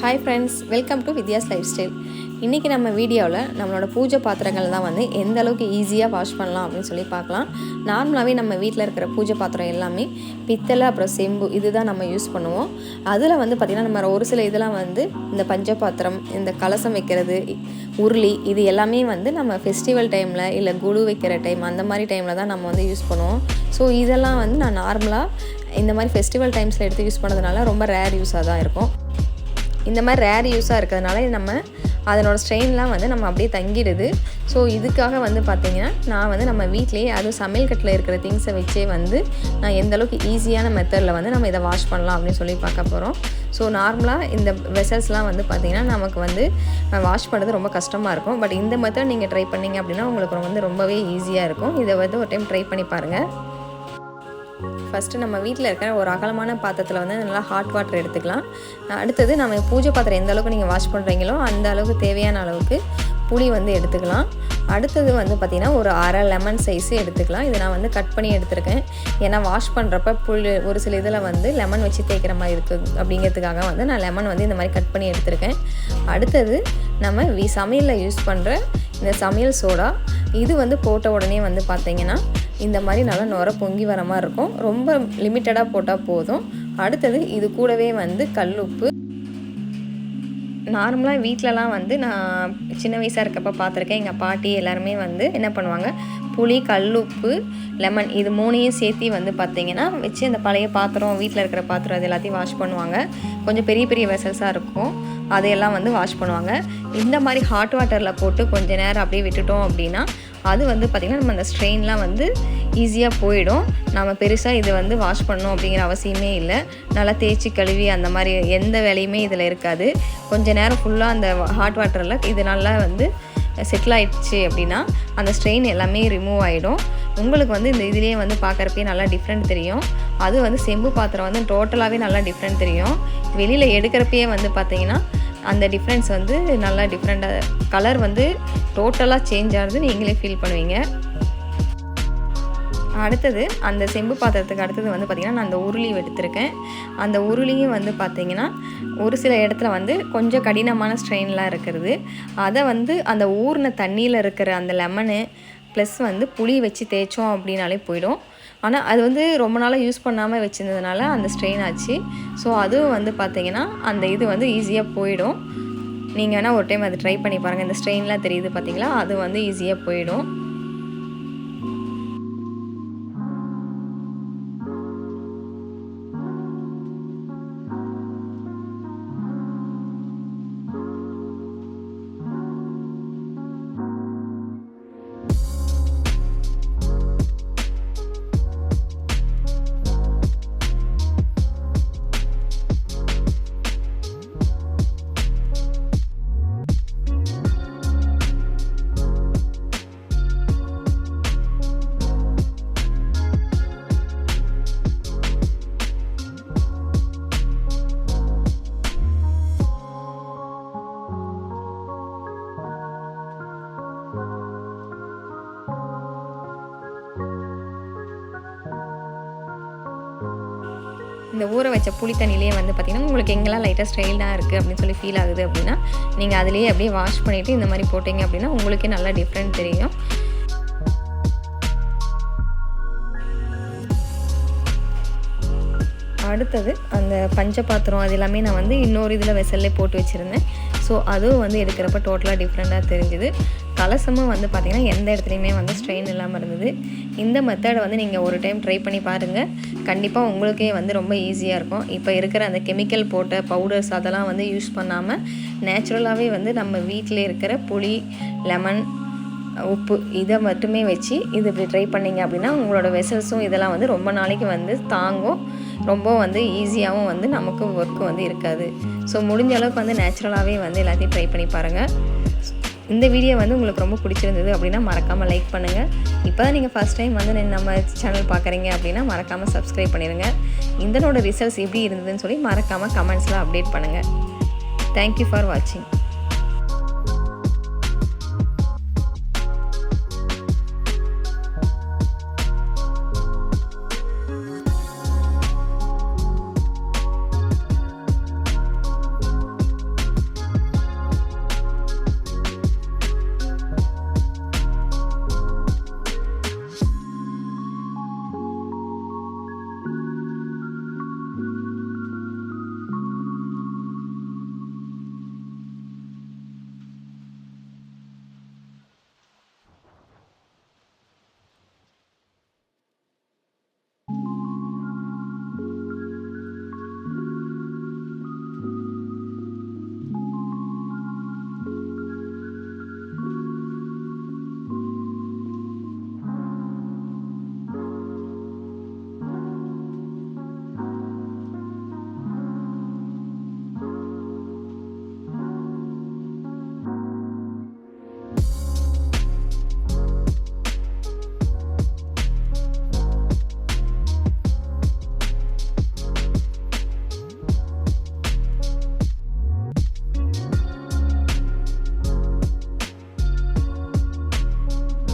Hi friends, welcome to Vidyaz lifestyle. இன்னைக்கு நம்ம வீடியோல நம்மளோட பூஜை பாத்திரங்கள் தான் வந்து எந்த அளவுக்கு ஈஸியா வாஷ் பண்ணலாம் அப்படினு சொல்லி பார்க்கலாம். நார்மலாவே நம்ம வீட்ல இருக்கிற பூஜை பாத்திரம் எல்லாமே பித்தளை அப்புறம் செம்பு இதுதான் நம்ம யூஸ் பண்ணுவோம். அதுல வந்து பாத்தீங்கன்னா நம்ம ஒரு சில இதெல்லாம் வந்து இந்த பஞ்ச பாத்திரம், இந்த கலசம் வைக்கிறது, உருளி இது எல்லாமே வந்து நம்ம ஃபெஸ்டிவல் டைம்ல இல்ல குடு வைக்கிற டைம் அந்த மாதிரி டைம்ல தான் நம்ம வந்து யூஸ் பண்ணுவோம். ஸோ இதெல்லாம் வந்து நான் நார்மலா இந்த மாதிரி ஃபெஸ்டிவல் டைம்ஸ்ல எடுத்து யூஸ் பண்ணதுனால ரொம்ப ரேர் யூஸா தான் இருக்கும். இந்த மாதிரி ரேர் யூஸாக இருக்கிறதுனால நம்ம அதனோட ஸ்ட்ரெயின்லாம் வந்து நம்ம அப்படியே தங்கிடுது. ஸோ இதுக்காக வந்து பார்த்திங்கன்னா நான் வந்து நம்ம வீட்லேயே அதுவும் சமையல் கட்டில் இருக்கிற திங்ஸை வச்சே வந்து நான் எந்தளவுக்கு ஈஸியான மெத்தடில் வந்து நம்ம இதை வாஷ் பண்ணலாம் அப்படின்னு சொல்லி பார்க்க போகிறோம். ஸோ நார்மலாக இந்த வெசல்ஸ்லாம் வந்து பார்த்திங்கன்னா நமக்கு வந்து வாஷ் பண்ணுறது ரொம்ப கஷ்டமாக இருக்கும். பட் இந்த மெத்தட் நீங்கள் ட்ரை பண்ணிங்க அப்படின்னா உங்களுக்கு வந்து ரொம்பவே ஈஸியாக இருக்கும். இதை வந்து ஒரு டைம் ட்ரை பண்ணி பாருங்கள். ஃபஸ்ட்டு நம்ம வீட்டில் இருக்கிற ஒரு அகலமான பாத்திரத்தில் வந்து நல்லா ஹாட் வாட்டர் எடுத்துக்கலாம். அடுத்தது நம்ம பூஜை பாத்திரம் எந்த அளவுக்கு நீங்கள் வாஷ் பண்ணுறீங்களோ அந்த அளவுக்கு தேவையான அளவுக்கு புளி வந்து எடுத்துக்கலாம். அடுத்தது வந்து பார்த்திங்கன்னா ஒரு அரை லெமன் சைஸு எடுத்துக்கலாம். இதை நான் வந்து கட் பண்ணி எடுத்துருக்கேன். ஏன்னா வாஷ் பண்ணுறப்ப ஒரு சில இதில் வந்து லெமன் வச்சு தேய்க்கிற மாதிரி இருக்குது அப்படிங்கிறதுக்காக வந்து நான் லெமன் வந்து இந்த மாதிரி கட் பண்ணி எடுத்துருக்கேன். அடுத்தது நம்ம சமையலில் யூஸ் பண்ணுற இந்த சமையல் சோடா இது வந்து போட்ட உடனே வந்து பார்த்திங்கன்னா இந்த மாதிரி நல்லா நுர பொங்கி வர மாதிரி இருக்கும். ரொம்ப லிமிட்டடாக போட்டால் போதும். அடுத்தது இது கூடவே வந்து கல்லுப்பு. நார்மலாக வீட்டிலலாம் வந்து நான் சின்ன வயசாக இருக்கப்போ பார்த்துருக்கேன். எங்கள் பாட்டி எல்லாருமே வந்து என்ன பண்ணுவாங்க, புளி, கல்லுப்பு, லெமன் இது மூணையும் சேர்த்து வந்து பார்த்திங்கன்னா வச்சு அந்த பழைய பாத்திரம் வீட்டில் இருக்கிற பாத்திரம் அது எல்லாத்தையும் வாஷ் பண்ணுவாங்க. கொஞ்சம் பெரிய பெரிய வெசல்ஸாக இருக்கும், அதையெல்லாம் வந்து வாஷ் பண்ணுவாங்க. இந்த மாதிரி ஹாட் வாட்டரில் போட்டு கொஞ்சம் நேரம் அப்படியே விட்டுட்டோம் அப்படின்னா அது வந்து பார்த்திங்கன்னா நம்ம அந்த ஸ்ட்ரெயின்லாம் வந்து ஈஸியாக போயிடும். நம்ம பெருசாக இது வந்து வாஷ் பண்ணணும் அப்படிங்கிற அவசியமே இல்லை. நல்லா தேய்ச்சி கழுவி அந்த மாதிரி எந்த வேலையுமே இதில் இருக்காது. கொஞ்சம் நேரம் ஃபுல்லாக அந்த ஹாட் வாட்டரில் இது நல்லா வந்து செட்டில் ஆகிடுச்சு அப்படின்னா அந்த ஸ்ட்ரெயின் எல்லாமே ரிமூவ் ஆகிடும். உங்களுக்கு வந்து இந்த இதுலேயே வந்து பார்க்குறப்பே நல்லா டிஃப்ரெண்ட் தெரியும். அது வந்து செம்பு பாத்திரம் வந்து டோட்டலாகவே நல்லா டிஃப்ரெண்ட் தெரியும். வெளியில் எடுக்கிறப்பயே வந்து பார்த்திங்கன்னா அந்த டிஃப்ரென்ஸ் வந்து நல்லா டிஃப்ரெண்ட்டாக கலர் வந்து டோட்டலாக சேஞ்ச் ஆகுது, நீங்களே ஃபீல் பண்ணுவீங்க. அடுத்தது அந்த செம்பு பாத்திரத்துக்கு அடுத்தது வந்து பார்த்திங்கன்னா நான் அந்த உருளி எடுத்திருக்கேன். அந்த உருளியும் வந்து பார்த்திங்கன்னா ஒரு சில இடத்துல வந்து கொஞ்சம் கடினமான ஸ்ட்ரெயின்லாம் இருக்கிறது. அதை வந்து அந்த ஊறின தண்ணியில் இருக்கிற அந்த லெமனு ப்ளஸ் வந்து புளி வச்சு தேய்ச்சோம் அப்படின்னாலே போயிடும். ஆனால் அது வந்து ரொம்ப நாளாக யூஸ் பண்ணாமல் வச்சுருந்ததுனால அந்த ஸ்ட்ரெயின் ஆச்சு. ஸோ அதுவும் வந்து பார்த்திங்கன்னா அந்த இது வந்து ஈஸியாக போயிடும். நீங்கள் வேணால் ஒரு டைம் அதை ட்ரை பண்ணி பாருங்கள். இந்த ஸ்ட்ரெயின்லாம் தெரியுது பார்த்திங்களா, அது வந்து ஈஸியாக போயிடும். இந்த ஊற வச்ச புளி தண்ணியிலே வந்து பார்த்திங்கன்னா உங்களுக்கு எங்கெல்லாம் லைட்டாக ஸ்ட்ரெயினாக இருக்குது அப்படின்னு சொல்லி ஃபீல் ஆகுது அப்படின்னா நீங்கள் அதிலேயே அப்படியே வாஷ் பண்ணிவிட்டு இந்த மாதிரி போட்டிங்க அப்படின்னா உங்களுக்கே நல்லா டிஃப்ரெண்ட் தெரியும். அடுத்தது அந்த பஞ்ச பாத்திரம் அது எல்லாமே நான் வந்து இன்னொரு இதில் வெசல்லே போட்டு வச்சுருந்தேன். ஸோ அதுவும் வந்து எடுக்கிறப்ப டோட்டலாக டிஃப்ரெண்ட்டாக தெரிஞ்சுது. கலசமும் வந்து பார்த்திங்கன்னா எந்த இடத்துலையுமே வந்து ஸ்ட்ரெயின் இல்லாமல் இருந்தது. இந்த மெத்தடை வந்து நீங்கள் ஒரு டைம் ட்ரை பண்ணி பாருங்கள். கண்டிப்பாக உங்களுக்கே வந்து ரொம்ப ஈஸியாக இருக்கும். இப்போ இருக்கிற அந்த கெமிக்கல் போட்ட பவுடர்ஸ் அதெல்லாம் வந்து யூஸ் பண்ணாமல் நேச்சுரலாகவே வந்து நம்ம வீட்டில் இருக்கிற புளி, லெமன், உப்பு இதை மட்டுமே வச்சு இது இப்படி ட்ரை பண்ணிங்க அப்படின்னா உங்களோட வெசல்ஸும் இதெல்லாம் வந்து ரொம்ப நாளைக்கு வந்து தாங்கும். ரொம்ப வந்து ஈஸியாகவும் வந்து நமக்கு ஒர்க்கு வந்து இருக்காது. ஸோ முடிஞ்ச அளவுக்கு வந்து நேச்சுரலாகவே வந்து எல்லாத்தையும் ட்ரை பண்ணி பாருங்கள். இந்த வீடியோ வந்து உங்களுக்கு ரொம்ப பிடிச்சிருந்தது அப்படின்னா மறக்காமல் லைக் பண்ணுங்கள். இப்போ தான் நீங்கள் ஃபஸ்ட் டைம் வந்து நம்ம சேனல் பார்க்குறீங்க அப்படின்னா மறக்காமல் சப்ஸ்கிரைப் பண்ணிடுங்க. இதனோட ரிசல்ட்ஸ் எப்படி இருந்ததுன்னு சொல்லி மறக்காமல் கமெண்ட்ஸில் அப்டேட் பண்ணுங்கள். தேங்க்யூ ஃபார் வாட்சிங்.